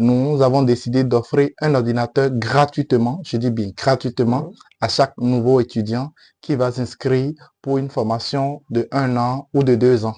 nous avons décidé d'offrir un ordinateur gratuitement, je dis bien gratuitement, à chaque nouveau étudiant qui va s'inscrire pour une formation de 1 an ou de 2 ans.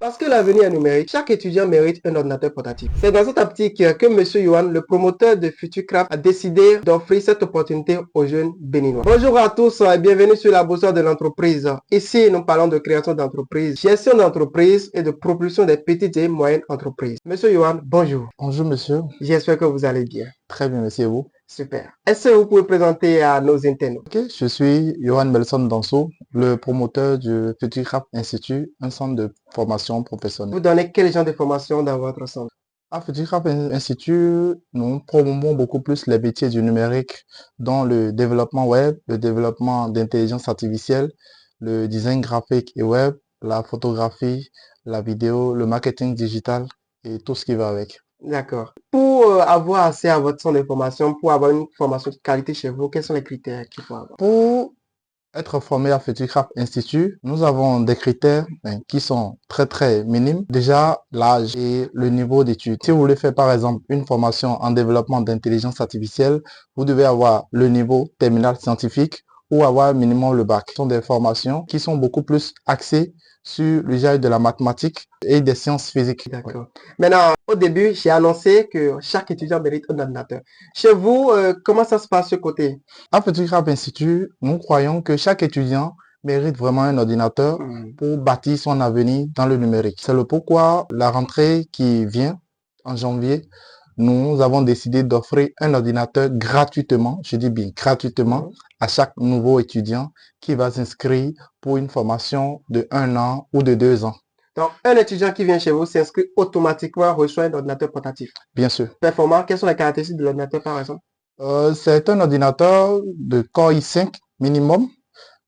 Parce que l'avenir est numérique, chaque étudiant mérite un ordinateur portatif. C'est dans cette optique que M. Yohan, le promoteur de Futurcraft, a décidé d'offrir cette opportunité aux jeunes béninois. Bonjour à tous et bienvenue sur la boussole de l'entreprise. Ici, nous parlons de création d'entreprise, gestion d'entreprise et de propulsion des petites et moyennes entreprises. M. Yohan, bonjour. Bonjour monsieur. J'espère que vous allez bien. Très bien, merci et vous. Super. Est-ce que vous pouvez présenter à nos internautes? Ok, je suis Johan Belson Danso, le promoteur du Futurcraft Institute, un centre de formation professionnelle. Vous donnez quel genre de formation dans votre centre? À Futurcraft Institute, nous promouvons beaucoup plus les métiers du numérique, dont le développement web, le développement d'intelligence artificielle, le design graphique et web, la photographie, la vidéo, le marketing digital et tout ce qui va avec. D'accord. Pour avoir accès à votre centre de formation, pour avoir une formation de qualité chez vous, quels sont les critères qu'il faut avoir? Pour être formé à Futurcraft Institute, nous avons des critères qui sont très minimes. Déjà, l'âge et le niveau d'études. Si vous voulez faire par exemple une formation en développement d'intelligence artificielle, vous devez avoir le niveau terminal scientifique ou avoir minimum le bac. Ce sont des formations qui sont beaucoup plus axées sur l'usage de la mathématique et des sciences physiques. D'accord. Maintenant, au début, j'ai annoncé que chaque étudiant mérite un ordinateur. Chez vous, comment ça se passe de ce côté? À Futurcraft Institute, nous croyons que chaque étudiant mérite vraiment un ordinateur pour bâtir son avenir dans le numérique. C'est le pourquoi la rentrée qui vient en janvier, nous avons décidé d'offrir un ordinateur gratuitement, je dis bien gratuitement, à chaque nouveau étudiant qui va s'inscrire pour une formation de 1 an ou de 2 ans. Donc, un étudiant qui vient chez vous s'inscrit automatiquement, reçoit un ordinateur portatif. Bien sûr. Performant, quelles sont les caractéristiques de l'ordinateur par exemple? C'est un ordinateur de Core i5 minimum,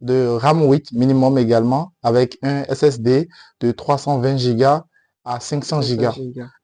de RAM 8 minimum également, avec un SSD de 320 Go à 500 Go,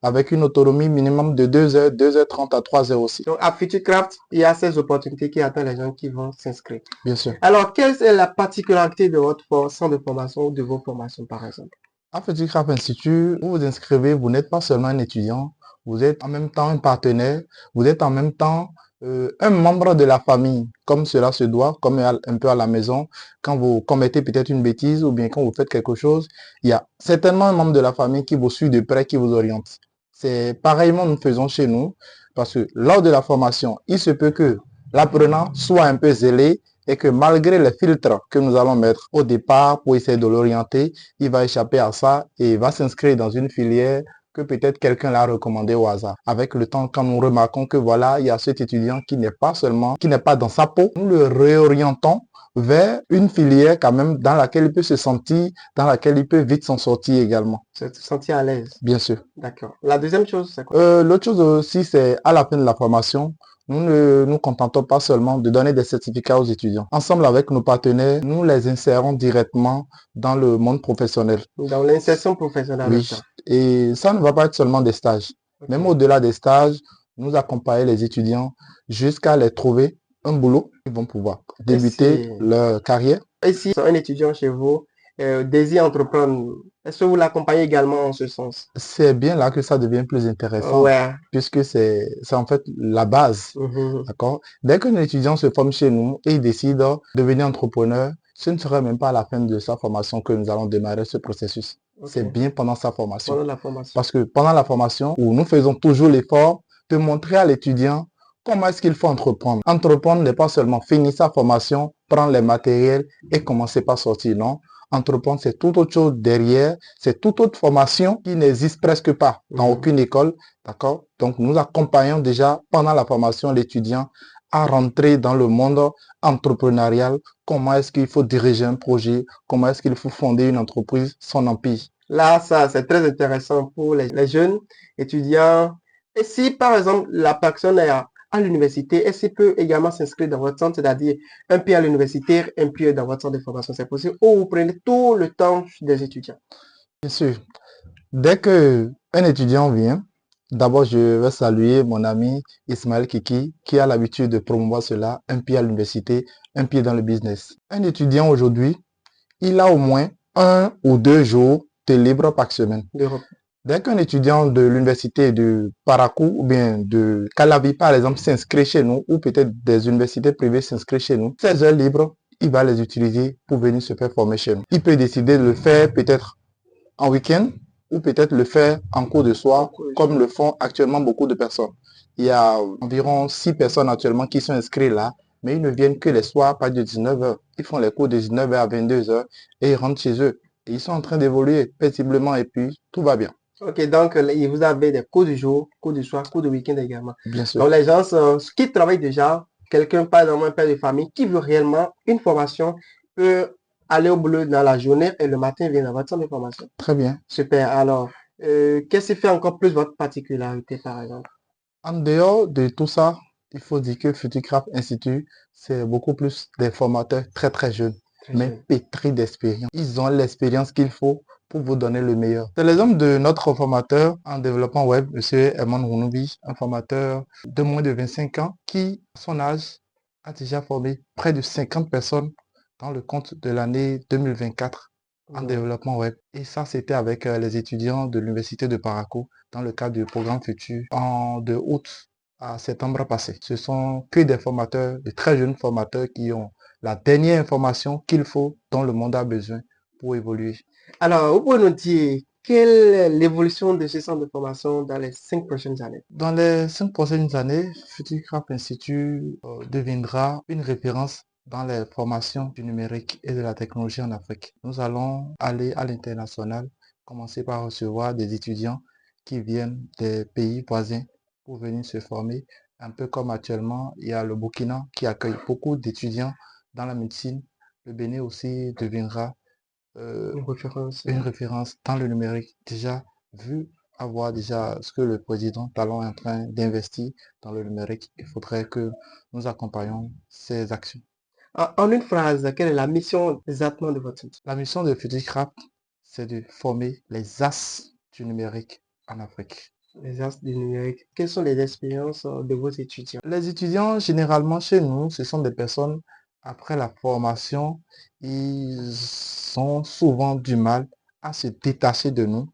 avec une autonomie minimum de 2 heures, 2h30 à 3h aussi. Donc, à Futurcraft, il y a ces opportunités qui attendent les gens qui vont s'inscrire. Bien sûr. Alors, quelle est la particularité de votre centre de formation ou de vos formations, par exemple? À Futurcraft Institute, vous vous inscrivez, vous n'êtes pas seulement un étudiant, vous êtes en même temps un partenaire, vous êtes en même temps un membre de la famille, comme cela se doit, comme un peu à la maison. Quand vous commettez peut-être une bêtise ou bien quand vous faites quelque chose, il y a certainement un membre de la famille qui vous suit de près, qui vous oriente. C'est pareillement nous faisons chez nous, parce que lors de la formation, il se peut que l'apprenant soit un peu zélé et que malgré les filtres que nous allons mettre au départ pour essayer de l'orienter, il va échapper à ça et il va s'inscrire dans une filière que peut-être quelqu'un l'a recommandé au hasard. Avec le temps, quand nous remarquons que voilà, il y a cet étudiant qui n'est pas dans sa peau, nous le réorientons vers une filière quand même dans laquelle il peut se sentir, dans laquelle il peut vite s'en sortir également. Se sentir à l'aise. Bien sûr. D'accord. La deuxième chose, c'est quoi? L'autre chose aussi, c'est à la fin de la formation, nous ne nous contentons pas seulement de donner des certificats aux étudiants. Ensemble avec nos partenaires, nous les insérons directement dans le monde professionnel. Dans l'insertion professionnelle. Oui, et ça ne va pas être seulement des stages. Okay. Même au-delà des stages, nous accompagnons les étudiants jusqu'à les trouver un boulot. Ils vont pouvoir débuter leur carrière. Et si un étudiant chez vous désire entreprendre, est-ce que vous l'accompagnez également en ce sens? C'est bien là que ça devient plus intéressant, puisque c'est en fait la base. D'accord? Dès qu'un étudiant se forme chez nous et il décide de devenir entrepreneur, ce ne sera même pas à la fin de sa formation que nous allons démarrer ce processus. C'est bien pendant sa formation. Pendant la formation. Parce que pendant la formation, où nous faisons toujours l'effort de montrer à l'étudiant comment est-ce qu'il faut entreprendre. Entreprendre n'est pas seulement finir sa formation, prendre les matériels et commencer par sortir, non. Entreprendre, c'est tout autre chose derrière, c'est toute autre formation qui n'existe presque pas dans aucune école, d'accord? Donc, nous accompagnons déjà pendant la formation l'étudiant à rentrer dans le monde entrepreneurial, comment est-ce qu'il faut diriger un projet, comment est-ce qu'il faut fonder une entreprise, son empire. Là, ça, c'est très intéressant pour les jeunes étudiants. Et si, par exemple, la personne est à l'université, est-ce qu'il peut également s'inscrire dans votre centre, c'est-à-dire un pied à l'université, un pied dans votre centre de formation, c'est possible, ou vous prenez tout le temps des étudiants? Bien sûr. Dès qu'un étudiant vient, d'abord je vais saluer mon ami Ismaël Kiki qui a l'habitude de promouvoir cela, un pied à l'université, un pied dans le business. Un étudiant aujourd'hui, il a au moins 1 ou 2 jours de libre par semaine. d'Europe. Dès qu'un étudiant de l'université de Parakou ou bien de Calavi, par exemple, s'inscrit chez nous, ou peut-être des universités privées s'inscrivent chez nous, ces heures libres, il va les utiliser pour venir se faire former chez nous. Il peut décider de le faire peut-être en week-end ou peut-être le faire en cours de soir, comme le font actuellement beaucoup de personnes. Il y a environ 6 personnes actuellement qui sont inscrites là, mais ils ne viennent que les soirs, pas de 19h. Ils font les cours de 19h à 22h et ils rentrent chez eux. Et ils sont en train d'évoluer paisiblement et puis tout va bien. Ok, donc vous avez des cours du jour, cours du soir, cours du week-end également. Bien sûr. Donc les gens qui travaillent déjà, quelqu'un, par exemple un père de famille, qui veut réellement une formation, peut aller au boulot dans la journée et le matin vient avoir son information. Très bien. Super. Alors, qu'est-ce qui fait encore plus votre particularité, par exemple? En dehors de tout ça, il faut dire que Futurecraft Institute, c'est beaucoup plus des formateurs très très jeunes, mais pétris d'expérience. Ils ont l'expérience qu'il faut pour vous donner le meilleur. C'est l'exemple de notre formateur en développement web, M. Herman Rounoubi, un formateur de moins de 25 ans qui, à son âge, a déjà formé près de 50 personnes dans le compte de l'année 2024 en développement web. Et ça, c'était avec les étudiants de l'université de Parakou dans le cadre du programme Futur de août à septembre passé. Ce sont que des formateurs, de très jeunes formateurs qui ont la dernière information qu'il faut, dont le monde a besoin pour évoluer. Alors, vous pouvez nous dire quelle est l'évolution de ce centre de formation dans les 5 prochaines années? Dans les 5 prochaines années, Futurecraft Institute deviendra une référence dans les formations du numérique et de la technologie en Afrique. Nous allons aller à l'international, commencer par recevoir des étudiants qui viennent des pays voisins pour venir se former, un peu comme actuellement, il y a le Burkina qui accueille beaucoup d'étudiants dans la médecine. Le Bénin aussi deviendra une référence dans le numérique, déjà vu avoir déjà ce que le président Talon est en train d'investir dans le numérique. Il faudrait que nous accompagnions ces actions. En une phrase, quelle est la mission exactement de votre centre? La mission de Futurecraft, c'est de former les as du numérique en Afrique. Les as du numérique. Quelles sont les expériences de vos étudiants? Les étudiants, généralement chez nous, ce sont des personnes, après la formation, ils ont souvent du mal à se détacher de nous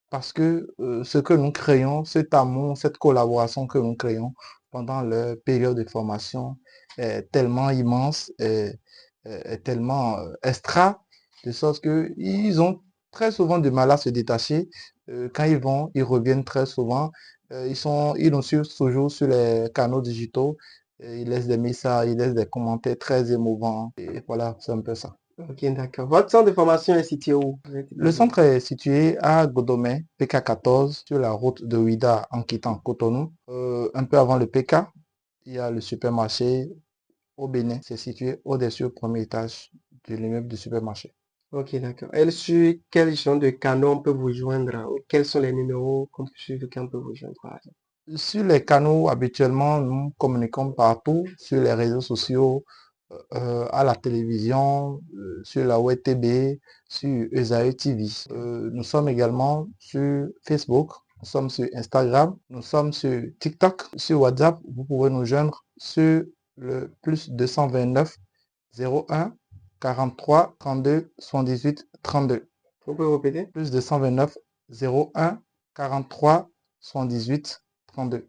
parce que ce que nous créons, cet amour, cette collaboration que nous créons pendant leur période de formation est tellement immense et est tellement extra, de sorte qu'ils ont très souvent du mal à se détacher. Quand ils vont, ils reviennent très souvent. Ils nous suivent toujours sur les canaux digitaux. Ils laissent des messages, ils laissent des commentaires très émouvants. Et voilà, c'est un peu ça. Ok, d'accord. Votre centre de formation est situé où? Le centre est situé à Godomé, PK14, sur la route de Ouida en quittant Cotonou. Un peu avant le PK, il y a le supermarché au Bénin. C'est situé au-dessus au premier étage de l'immeuble du supermarché. Ok, d'accord. Et sur quel genre de canaux on peut vous joindre? Quels sont les numéros qu'on peut suivre quand on peut vous joindre, par exemple? Sur les canaux, habituellement, nous communiquons partout, sur les réseaux sociaux, à la télévision, sur la web TV, sur Esaü TV. Nous sommes également sur Facebook, nous sommes sur Instagram, nous sommes sur TikTok, sur WhatsApp. Vous pouvez nous joindre sur le plus 229 01 43 32 78 32. Vous pouvez répéter? Plus 229 01 43 78 32.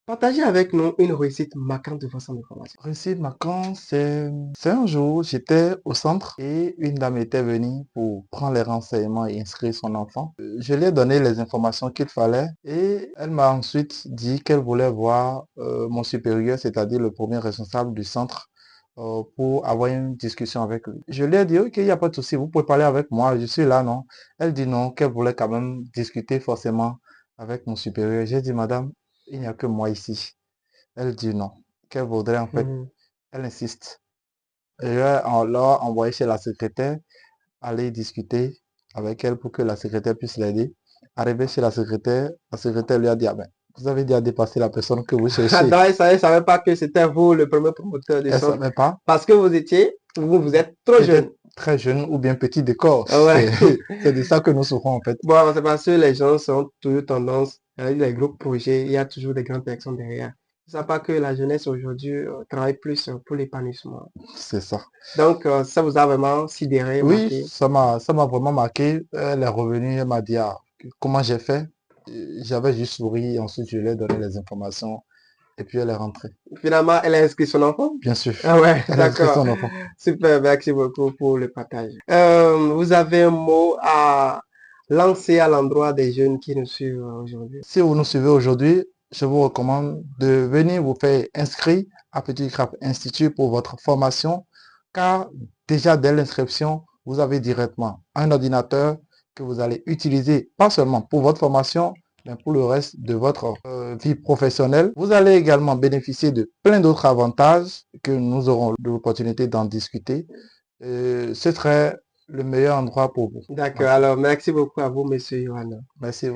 Partagez avec nous une réussite marquante de votre centre de formation. Réussite marquante, c'est un jour, j'étais au centre et une dame était venue pour prendre les renseignements et inscrire son enfant. Je lui ai donné les informations qu'il fallait et elle m'a ensuite dit qu'elle voulait voir mon supérieur, c'est-à-dire le premier responsable du centre, pour avoir une discussion avec lui. Je lui ai dit, ok, il n'y a pas de souci, vous pouvez parler avec moi, je suis là, non? Elle dit non, qu'elle voulait quand même discuter forcément avec mon supérieur. J'ai dit, madame, il n'y a que moi ici. Elle dit non, qu'elle voudrait en fait, elle insiste. Et on l'a envoyé chez la secrétaire, aller discuter avec elle pour que la secrétaire puisse l'aider. Arrivé chez la secrétaire lui a dit, ah ben, vous avez déjà dépassé la personne que vous cherchez. Non, elle ne savait pas que c'était vous le premier promoteur du Elle centre. savait pas. Parce que vous êtes trop jeune. Très jeune ou bien petit décor. Ouais. C'est de ça que nous souffrons en fait. Bon, c'est parce que les gens ont toujours tendance, avec les groupes projets, il y a toujours des grandes personnes derrière. Ça pas que la jeunesse aujourd'hui travaille plus pour l'épanouissement. C'est ça. Donc, ça vous a vraiment sidéré, Oui, marqué. ça m'a vraiment marqué. Elle est revenue, elle m'a dit, ah, comment j'ai fait? J'avais juste souri, ensuite je lui ai donné les informations et puis elle est rentrée. Finalement, elle a inscrit son enfant? Bien sûr, Ah ouais, elle a inscrit d'accord. son enfant. Super, merci beaucoup pour le partage. Vous avez un mot à lancer à l'endroit des jeunes qui nous suivent aujourd'hui? Si vous nous suivez aujourd'hui, je vous recommande de venir vous faire inscrire à Petit Craft Institut pour votre formation, car déjà dès l'inscription, vous avez directement un ordinateur que vous allez utiliser, pas seulement pour votre formation, mais pour le reste de votre vie professionnelle. Vous allez également bénéficier de plein d'autres avantages que nous aurons l'opportunité d'en discuter. Ce serait le meilleur endroit pour vous. D'accord, alors merci beaucoup à vous, monsieur Johanna. Merci.